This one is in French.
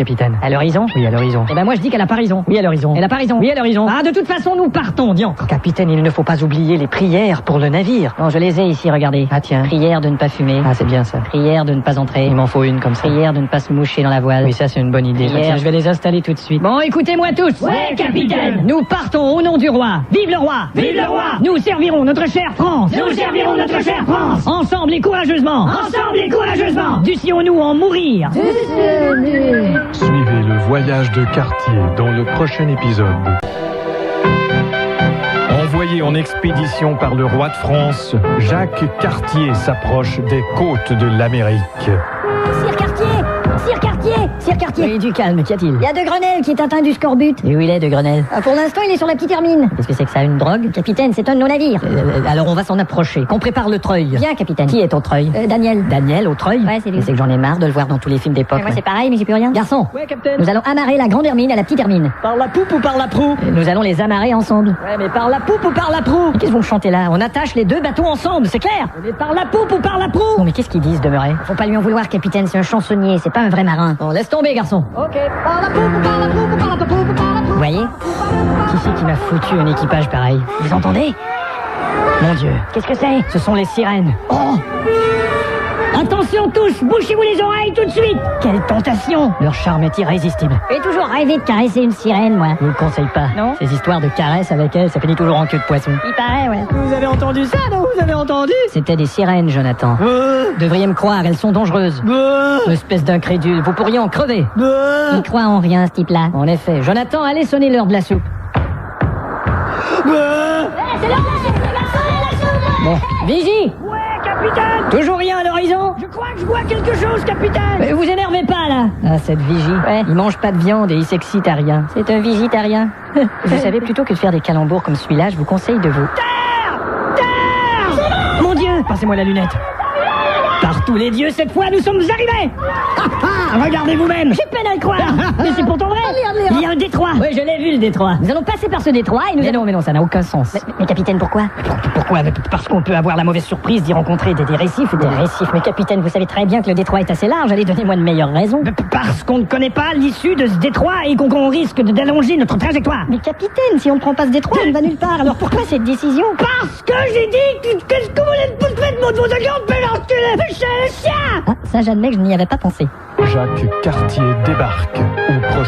capitaine. À l'horizon? Oui, à l'horizon. Eh ben moi je dis qu'elle a pas raison. Oui, à l'horizon. Elle a pas raison. Oui, à l'horizon. Ah, de toute façon, nous partons, diantre. Capitaine, il ne faut pas oublier les prières pour le navire. Bon, je les ai ici, regardez. Ah tiens. Prière de ne pas fumer. Ah, c'est bien ça. Prière de ne pas entrer. Il m'en faut une comme ça. Prière de ne pas se moucher dans la voile. Oui, ça c'est une bonne idée. Prière. Tiens, je vais les installer tout de suite. Bon, écoutez-moi tous. Ouais, capitaine. Nous partons au nom du roi. Vive le roi. Vive le roi. Nous servirons notre chère France. Nous servirons notre chère France. Ensemble et courageusement. Ensemble et courageusement. Dussions-nous en mourir. Suivez le voyage de Cartier dans le prochain épisode. Envoyé en expédition par le roi de France, Jacques Cartier s'approche des côtes de l'Amérique. Sire Cartier! Sire Cartier! Sire Cartier! Oui, du calme, qu'y a-t-il? Il y a De Grenelle qui est atteint du scorbut. Et où il est, de Grenelle? Pour l'instant, il est sur la petite Hermine. Qu'est-ce que c'est que ça, une drogue? Capitaine, c'est un de nos navires. Alors on va s'en approcher. Qu'on prépare le treuil. Bien, capitaine. Qui est au treuil? Daniel. Daniel, au treuil? Ouais, c'est lui. Mais c'est que j'en ai marre de le voir dans tous les films d'époque. Moi, c'est pareil, mais j'ai plus rien. Garçon, Ouais, capitaine. Nous allons amarrer la grande Hermine à la petite Hermine. Par la poupe ou par la proue? nous allons les amarrer ensemble. Ouais, mais par la poupe ou par la proue? Mais qu'est-ce que vous me chantez là? On attache les deux bateaux ensemble, c'est clair? Mais par la poupe ou par la proue? Bon, mais qu'est-ce qu'ils disent, Demeuret? Faut pas lui en vouloir, capitaine, c'est un chansonnier, c'est pas un vrai marin. Bon, laisse tomber, garçon. Ok. Par la poupe ou par la proue ou par la poupe ou par la proue? Vous voyez? Qui c'est qui m'a foutu un équipage pareil? Vous entendez? Mon Dieu. Qu'est-ce que c'est? Ce sont les sirènes. Oh! Attention tous, bouchez-vous les oreilles tout de suite. Quelle tentation! Leur charme est irrésistible. J'ai toujours rêvé de caresser une sirène, moi. Je vous le conseille pas. Non? Ces histoires de caresses avec elles, ça finit toujours en queue de poisson. Il paraît, ouais. Vous avez entendu ça, non? Vous avez entendu? C'était des sirènes, Jonathan. Devriez me croire, elles sont dangereuses. Espèce d'incrédule, vous pourriez en crever. Il croit en rien, ce type-là. En effet. Jonathan, allez sonner l'heure de la soupe. Bon, Vigie! Ouais, capitaine. Toujours rien à l'horizon? Je crois que je vois quelque chose, capitaine. Vous énervez pas, là! Ah, cette Vigie. Ouais. Il mange pas de viande et il s'excite à rien. C'est un végétarien. Vous savez, plutôt que de faire des calembours comme celui-là, je vous conseille de vous... Mon Dieu! Passez-moi la lunette. Par tous les dieux, cette fois, nous sommes arrivés! Regardez vous-même! J'ai peine à le croire. Mais c'est pourtant vrai! Il y a un détroit! Oui, je l'ai vu, le détroit. Nous allons passer par ce détroit et nous Mais allons... non, ça n'a aucun sens. Mais capitaine, pourquoi? Pourquoi? Parce qu'on peut avoir la mauvaise surprise d'y rencontrer des récifs. Des récifs. Mais capitaine, vous savez très bien que le détroit est assez large. Allez, donnez-moi de meilleures raisons. Parce qu'on ne connaît pas l'issue de ce détroit et qu'on risque d'allonger notre trajectoire. Mais capitaine, si on ne prend pas ce détroit, on ne va nulle part. Alors pourquoi cette décision? Parce que j'ai dit qu'est-ce que vous voulez de de vos agents de pénalty, le chien! Ah, ça j'admets que je n'y avais pas pensé. Jacques Cartier débarque au prochain